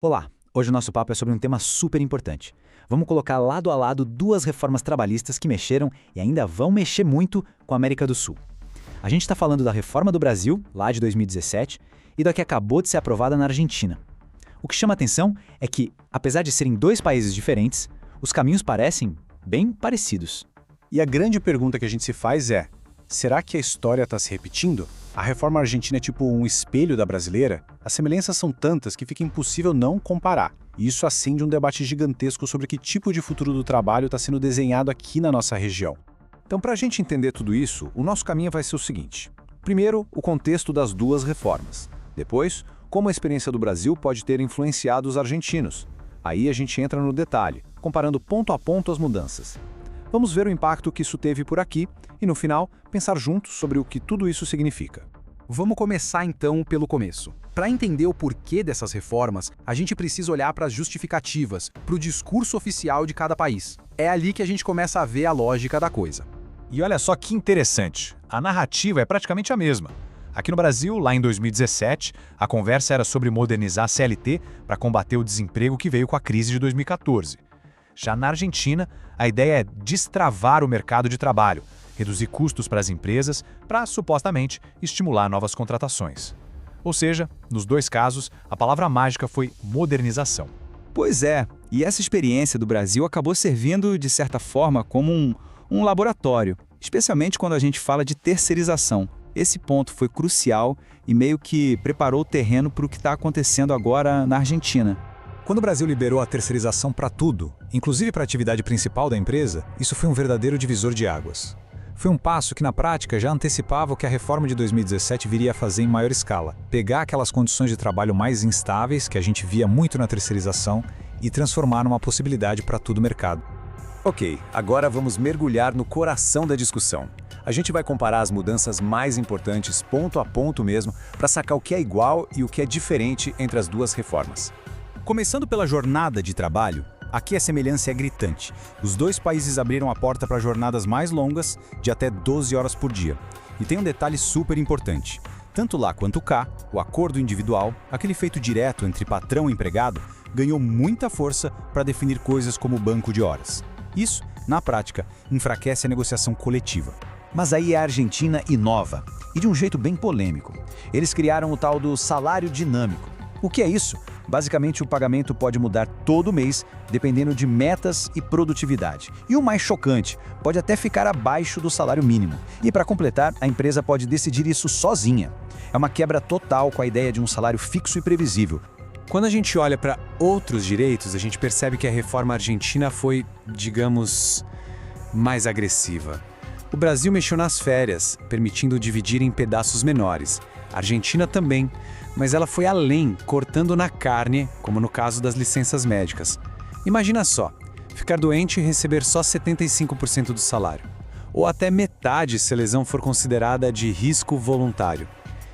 Olá, hoje o nosso papo é sobre um tema super importante. Vamos colocar lado a lado duas reformas trabalhistas que mexeram e ainda vão mexer muito com a América do Sul. A gente está falando da reforma do Brasil, lá de 2017, e da que acabou de ser aprovada na Argentina. O que chama atenção é que, apesar de serem dois países diferentes, os caminhos parecem bem parecidos. E a grande pergunta que a gente se faz é: será que a história está se repetindo? A reforma argentina é tipo um espelho da brasileira? As semelhanças são tantas que fica impossível não comparar. E isso acende um debate gigantesco sobre que tipo de futuro do trabalho está sendo desenhado aqui na nossa região. Então, para a gente entender tudo isso, o nosso caminho vai ser o seguinte. Primeiro, o contexto das duas reformas. Depois, como a experiência do Brasil pode ter influenciado os argentinos. Aí a gente entra no detalhe, comparando ponto a ponto as mudanças. Vamos ver o impacto que isso teve por aqui e, no final, pensar juntos sobre o que tudo isso significa. Vamos começar então pelo começo. Para entender o porquê dessas reformas, a gente precisa olhar para as justificativas, para o discurso oficial de cada país. É ali que a gente começa a ver a lógica da coisa. E olha só que interessante, a narrativa é praticamente a mesma. Aqui no Brasil, lá em 2017, a conversa era sobre modernizar a CLT para combater o desemprego que veio com a crise de 2014. Já na Argentina, a ideia é destravar o mercado de trabalho, reduzir custos para as empresas para, supostamente, estimular novas contratações. Ou seja, nos dois casos, a palavra mágica foi modernização. Pois é, e essa experiência do Brasil acabou servindo, de certa forma, como um laboratório, especialmente quando a gente fala de terceirização. Esse ponto foi crucial e meio que preparou o terreno para o que está acontecendo agora na Argentina. Quando o Brasil liberou a terceirização para tudo, inclusive para a atividade principal da empresa, isso foi um verdadeiro divisor de águas. Foi um passo que, na prática, já antecipava o que a reforma de 2017 viria a fazer em maior escala. Pegar aquelas condições de trabalho mais instáveis, que a gente via muito na terceirização, e transformar numa possibilidade para todo o mercado. Ok, agora vamos mergulhar no coração da discussão. A gente vai comparar as mudanças mais importantes, ponto a ponto mesmo, para sacar o que é igual e o que é diferente entre as duas reformas. Começando pela jornada de trabalho, aqui a semelhança é gritante. Os dois países abriram a porta para jornadas mais longas, de até 12 horas por dia. E tem um detalhe super importante. Tanto lá quanto cá, o acordo individual, aquele feito direto entre patrão e empregado, ganhou muita força para definir coisas como o banco de horas. Isso, na prática, enfraquece a negociação coletiva. Mas aí a Argentina inova, e de um jeito bem polêmico. Eles criaram o tal do salário dinâmico. O que é isso? Basicamente, o pagamento pode mudar todo mês, dependendo de metas e produtividade. E o mais chocante, pode até ficar abaixo do salário mínimo. E para completar, a empresa pode decidir isso sozinha. É uma quebra total com a ideia de um salário fixo e previsível. Quando a gente olha para outros direitos, a gente percebe que a reforma argentina foi, digamos, mais agressiva. O Brasil mexeu nas férias, permitindo dividir em pedaços menores. A Argentina também, mas ela foi além, cortando na carne, como no caso das licenças médicas. Imagina só, ficar doente e receber só 75% do salário. Ou até metade se a lesão for considerada de risco voluntário.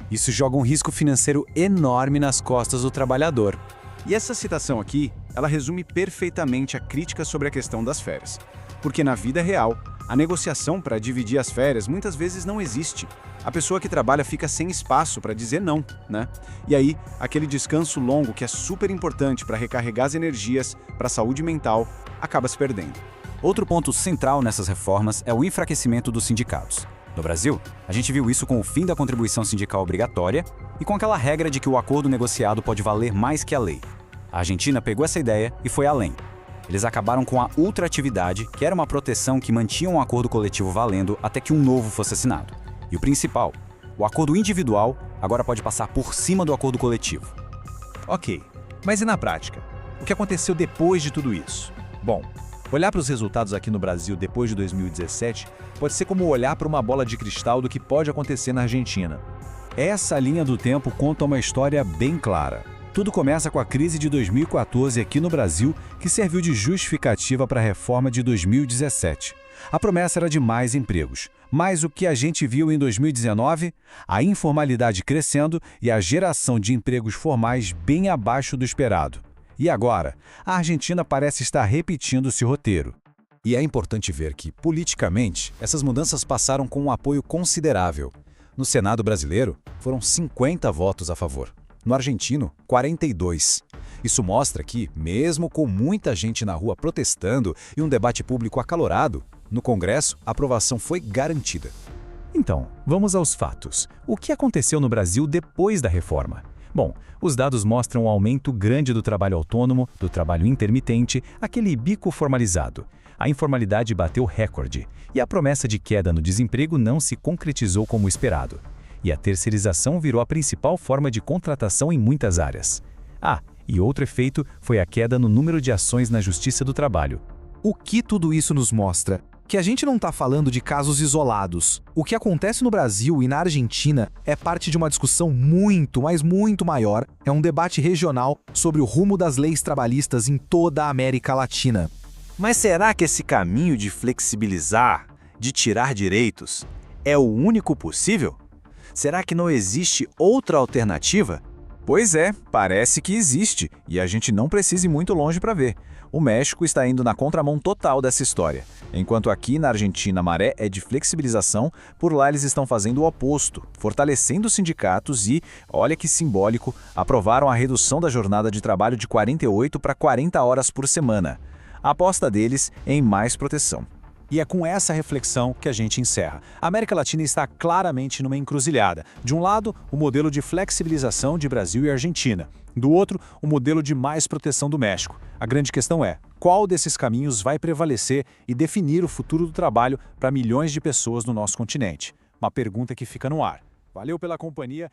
Isso joga um risco financeiro enorme nas costas do trabalhador. E essa citação aqui, ela resume perfeitamente a crítica sobre a questão das férias. Porque na vida real, a negociação para dividir as férias muitas vezes não existe. A pessoa que trabalha fica sem espaço para dizer não, né? E aí, aquele descanso longo que é super importante para recarregar as energias, para a saúde mental, acaba se perdendo. Outro ponto central nessas reformas é o enfraquecimento dos sindicatos. No Brasil, a gente viu isso com o fim da contribuição sindical obrigatória e com aquela regra de que o acordo negociado pode valer mais que a lei. A Argentina pegou essa ideia e foi além. Eles acabaram com a ultratividade, que era uma proteção que mantinha um acordo coletivo valendo até que um novo fosse assinado. E o principal, o acordo individual agora pode passar por cima do acordo coletivo. Ok, mas e na prática? O que aconteceu depois de tudo isso? Bom, olhar para os resultados aqui no Brasil depois de 2017 pode ser como olhar para uma bola de cristal do que pode acontecer na Argentina. Essa linha do tempo conta uma história bem clara. Tudo começa com a crise de 2014 aqui no Brasil, que serviu de justificativa para a reforma de 2017. A promessa era de mais empregos, mas o que a gente viu em 2019? A informalidade crescendo e a geração de empregos formais bem abaixo do esperado. E agora, a Argentina parece estar repetindo esse roteiro. E é importante ver que, politicamente, essas mudanças passaram com um apoio considerável. No Senado brasileiro, foram 50 votos a favor. no argentino, 42. Isso mostra que, mesmo com muita gente na rua protestando e um debate público acalorado, no Congresso a aprovação foi garantida. Então, vamos aos fatos. O que aconteceu no Brasil depois da reforma? Bom, os dados mostram um aumento grande do trabalho autônomo, do trabalho intermitente, aquele bico formalizado. A informalidade bateu recorde e a promessa de queda no desemprego não se concretizou como esperado. E a terceirização virou a principal forma de contratação em muitas áreas. E outro efeito foi a queda no número de ações na Justiça do Trabalho. O que tudo isso nos mostra? Que a gente não está falando de casos isolados. O que acontece no Brasil e na Argentina é parte de uma discussão muito, mas muito maior. É um debate regional sobre o rumo das leis trabalhistas em toda a América Latina. Mas será que esse caminho de flexibilizar, de tirar direitos, é o único possível? Será que não existe outra alternativa? Pois é, parece que existe, e a gente não precisa ir muito longe para ver. O México está indo na contramão total dessa história. Enquanto aqui na Argentina a maré é de flexibilização, por lá eles estão fazendo o oposto, fortalecendo os sindicatos e, olha que simbólico, aprovaram a redução da jornada de trabalho de 48 para 40 horas por semana. A aposta deles é em mais proteção. E é com essa reflexão que a gente encerra. A América Latina está claramente numa encruzilhada. De um lado, o modelo de flexibilização de Brasil e Argentina. Do outro, o modelo de mais proteção do México. A grande questão é, qual desses caminhos vai prevalecer e definir o futuro do trabalho para milhões de pessoas no nosso continente? Uma pergunta que fica no ar. Valeu pela companhia.